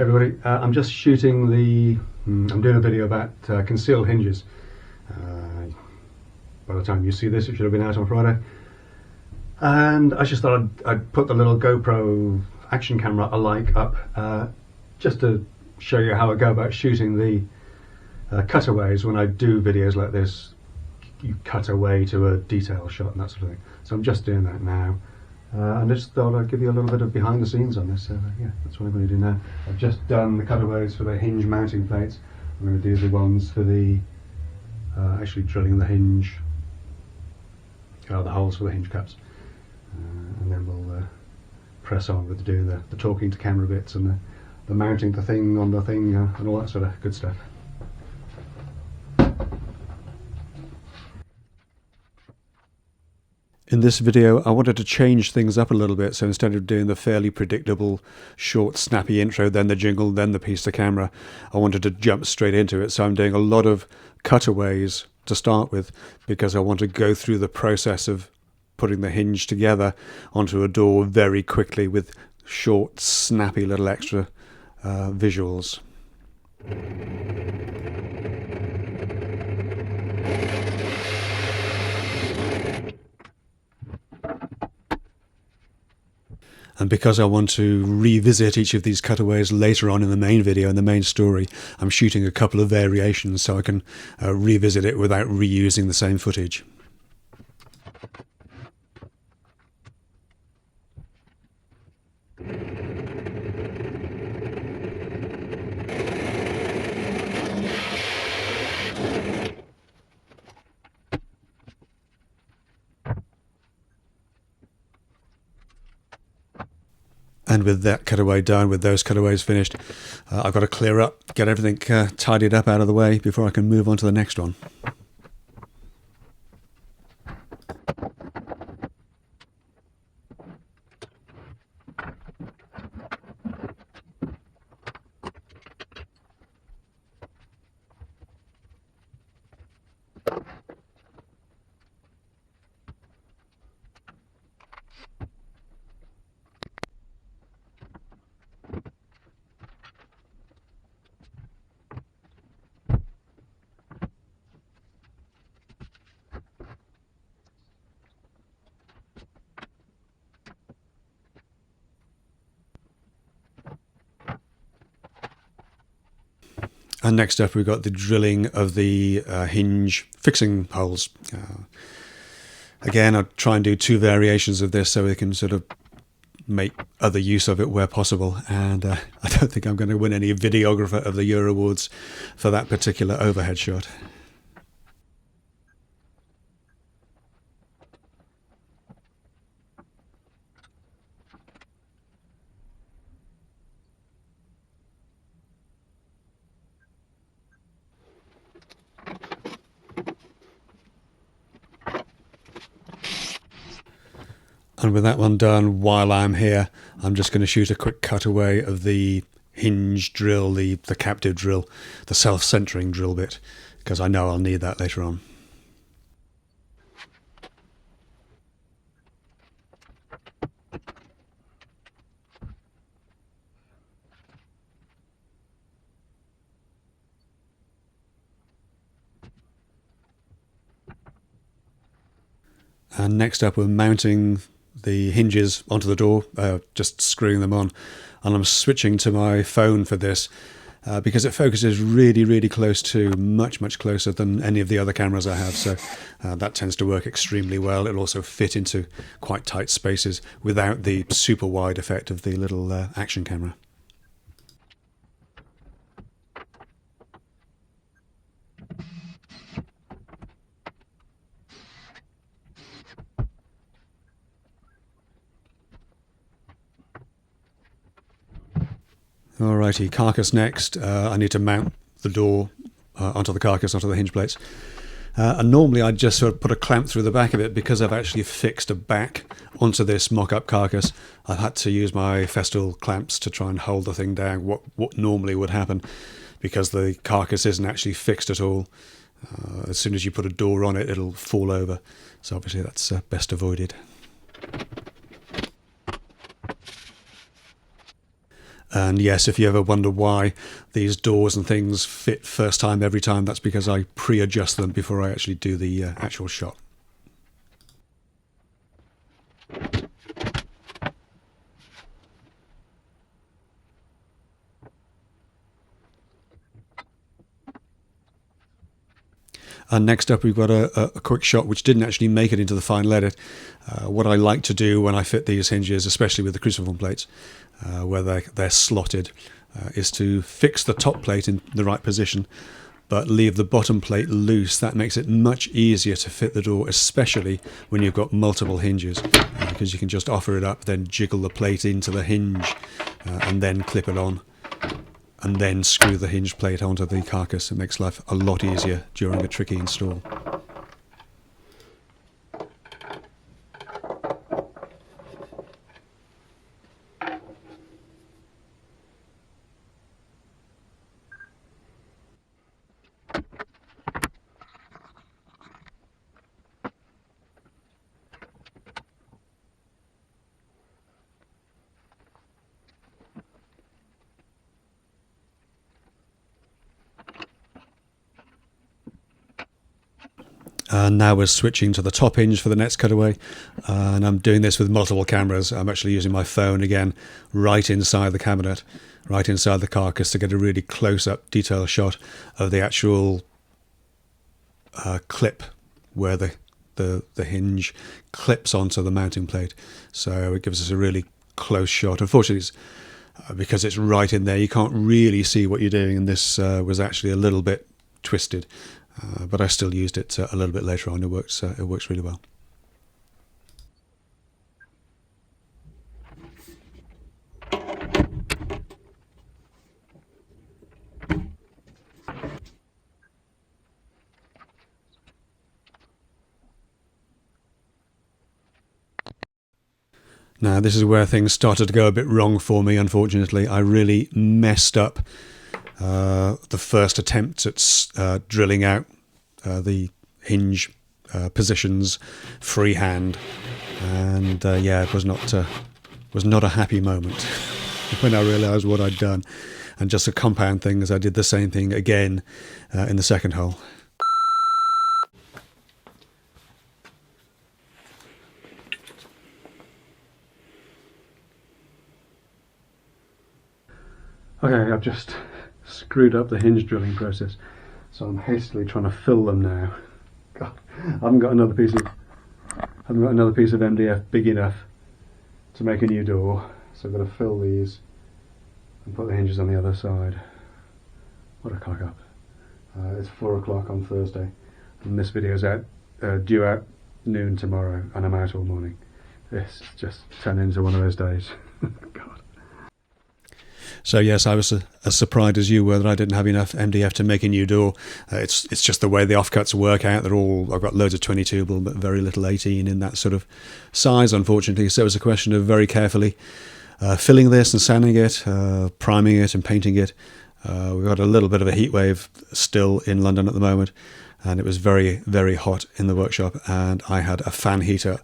Everybody, I'm just shooting I'm doing a video about concealed hinges. By the time you see this, it should have been out on Friday. And I just thought I'd put the little GoPro action camera alike up just to show you how I go about shooting the cutaways when I do videos like this. You cut away to a detail shot and that sort of thing. So I'm just doing that now. And I just thought I'd give you a little bit of behind the scenes on this. Yeah, that's what I'm going to do now. I've just done the cutaways for the hinge mounting plates. I'm going to do the ones for the actually drilling the hinge, the holes for the hinge cups, and then we'll press on with doing the talking to camera bits and the mounting the thing on the thing and all that sort of good stuff. In this video I wanted to change things up a little bit, so instead of doing the fairly predictable short snappy intro, then the jingle, then the piece to camera, I wanted to jump straight into it. So I'm doing a lot of cutaways to start with because I want to go through the process of putting the hinge together onto a door very quickly with short snappy little extra visuals. And because I want to revisit each of these cutaways later on in the main video, in the main story, I'm shooting a couple of variations so I can revisit it without reusing the same footage. And with that cutaway done, with those cutaways finished, I've got to clear up, get everything tidied up out of the way before I can move on to the next one. And next up we've got the drilling of the hinge fixing holes. Again, I'll try and do two variations of this so we can sort of make other use of it where possible. And I don't think I'm going to win any Videographer of the Year awards for that particular overhead shot. And with that one done, while I'm here, I'm just going to shoot a quick cutaway of the hinge drill, the captive drill, the self-centering drill bit, because I know I'll need that later on. And next up we're mounting the hinges onto the door, just screwing them on, and I'm switching to my phone for this because it focuses really close to, much closer than any of the other cameras I have, so that tends to work extremely well. It'll also fit into quite tight spaces without the super wide effect of the little action camera. Alrighty, carcass next. I need to mount the door onto the carcass, onto the hinge plates. And normally I'd just sort of put a clamp through the back of it. Because I've actually fixed a back onto this mock-up carcass, I've had to use my Festool clamps to try and hold the thing down, what normally would happen, because the carcass isn't actually fixed at all. As soon as you put a door on it, it'll fall over. So obviously that's best avoided. And yes, if you ever wonder why these doors and things fit first time every time, that's because I pre-adjust them before I actually do the actual shot. And next up, we've got a quick shot which didn't actually make it into the final edit. What I like to do when I fit these hinges, especially with the cruciform plates, where they're slotted, is to fix the top plate in the right position, but leave the bottom plate loose. That makes it much easier to fit the door, especially when you've got multiple hinges, because you can just offer it up, then jiggle the plate into the hinge, and then clip it on, and then screw the hinge plate onto the carcass. It makes life a lot easier during a tricky install. And now we're switching to the top hinge for the next cutaway, and I'm doing this with multiple cameras. I'm actually using my phone again right inside the cabinet, right inside the carcass, to get a really close-up detail shot of the actual clip where the hinge clips onto the mounting plate. So it gives us a really close shot. Unfortunately, because it's right in there, you can't really see what you're doing, and this was actually a little bit twisted. But I still used it a little bit later on. It works really well. Now this is where things started to go a bit wrong for me, unfortunately. I really messed up the first attempt at drilling out the hinge positions freehand, and it was not a happy moment when I realised what I'd done. And just to compound things, I did the same thing again in the second hole. Okay, I've just screwed up the hinge drilling process, so I'm hastily trying to fill them now. God, I haven't got another piece of MDF big enough to make a new door, so I'm going to fill these and put the hinges on the other side. What a cock up. It's 4 o'clock on Thursday, and this video's due out noon tomorrow, and I'm out all morning. This just turned into one of those days. God. So yes, I was as surprised as you were that I didn't have enough MDF to make a new door. It's just the way the offcuts work out. I've got loads of 22 but very little 18 in that sort of size, unfortunately. So it was a question of very carefully filling this and sanding it, priming it and painting it. We've got a little bit of a heat wave still in London at the moment, and it was very, very hot in the workshop, and I had a fan heater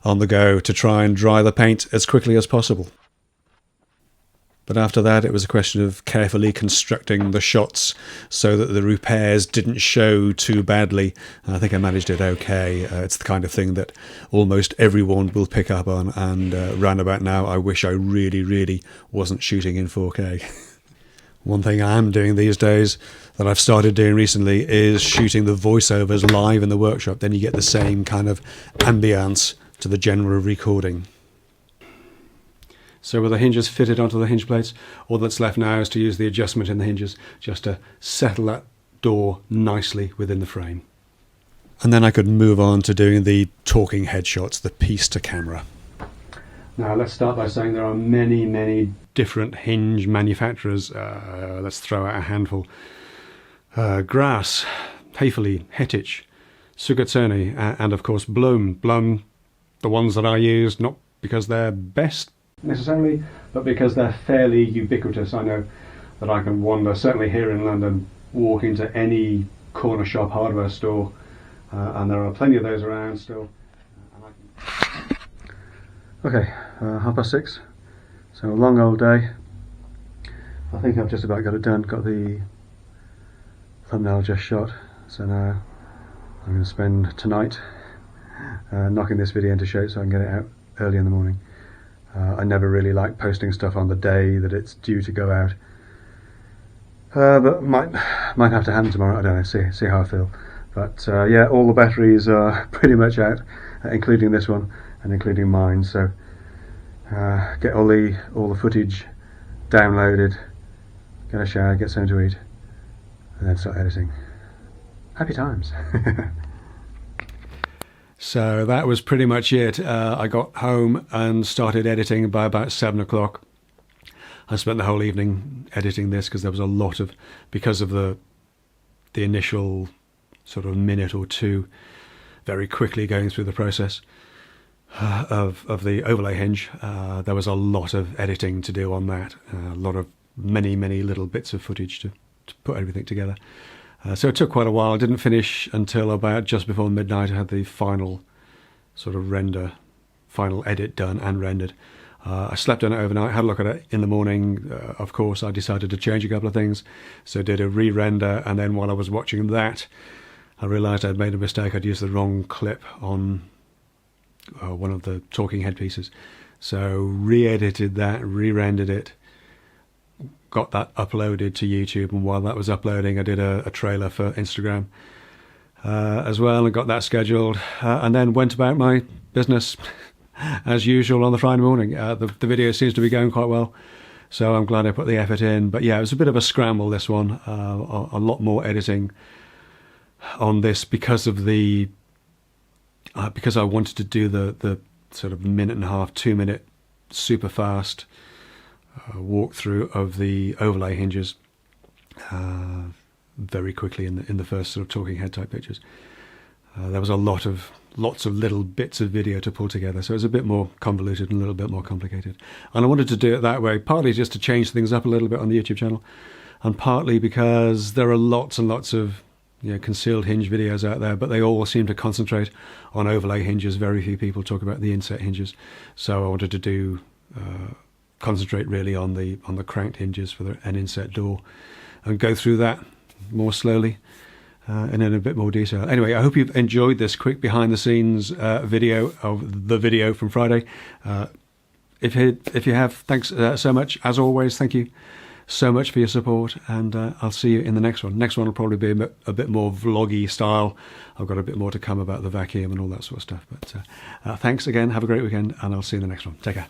on the go to try and dry the paint as quickly as possible. But after that, it was a question of carefully constructing the shots so that the repairs didn't show too badly. And I think I managed it okay. It's the kind of thing that almost everyone will pick up on. And round about now, I wish I really, really wasn't shooting in 4K. One thing I am doing these days that I've started doing recently is shooting the voiceovers live in the workshop. Then you get the same kind of ambience to the general recording. So with the hinges fitted onto the hinge plates, all that's left now is to use the adjustment in the hinges just to settle that door nicely within the frame. And then I could move on to doing the talking headshots, the piece to camera. Now let's start by saying there are many, many different hinge manufacturers. Let's throw out a handful. Grass, Haefele, Hettich, Sugatsoni, and of course Blum. Blum, the ones that I use, not because they're best necessarily, but because they're fairly ubiquitous. I know that I can wander, certainly here in London, walk into any corner shop, hardware store, and there are plenty of those around still. Okay, 6:30, so a long old day. I think I've just about got it done. Got the thumbnail just shot, so now I'm going to spend tonight knocking this video into shape so I can get it out early in the morning. I never really like posting stuff on the day that it's due to go out, but might have to happen tomorrow. I don't know. See how I feel. But yeah, all the batteries are pretty much out, including this one and including mine. So get all the footage downloaded, get a shower, get something to eat, and then start editing. Happy times. So that was pretty much it. I got home and started editing by about 7 o'clock. I spent the whole evening editing this because there was a lot of, because of the initial sort of minute or two, very quickly going through the process of the overlay hinge. There was a lot of editing to do on that, a lot of many little bits of footage to put everything together. So it took quite a while. I didn't finish until about just before midnight. I had the final sort of final edit done and rendered. I slept on it overnight, had a look at it in the morning. Of course, I decided to change a couple of things, so did a re-render, and then while I was watching that, I realised I'd made a mistake. I'd used the wrong clip on one of the talking headpieces. So re-edited that, re-rendered it, got that uploaded to YouTube, and while that was uploading I did a trailer for Instagram as well, and got that scheduled, and then went about my business as usual on the Friday morning. The video seems to be going quite well, so I'm glad I put the effort in. But yeah, it was a bit of a scramble, this one. A lot more editing on this because of because I wanted to do the sort of 1.5 2 minute super fast walkthrough of the overlay hinges very quickly in the first sort of talking head type pictures. There was lots of little bits of video to pull together, so it was a bit more convoluted and a little bit more complicated. And I wanted to do it that way, partly just to change things up a little bit on the YouTube channel, and partly because there are lots and lots of concealed hinge videos out there, but they all seem to concentrate on overlay hinges. Very few people talk about the inset hinges, so I wanted to concentrate really on the cranked hinges for an inset door, and go through that more slowly and in a bit more detail. Anyway, I hope you've enjoyed this quick behind the scenes video of the video from Friday. If you have, thanks so much. As always, thank you so much for your support, and I'll see you in the next one. Next one will probably be a bit more vloggy style. I've got a bit more to come about the vacuum and all that sort of stuff. But thanks again, have a great weekend, and I'll see you in the next one. Take care.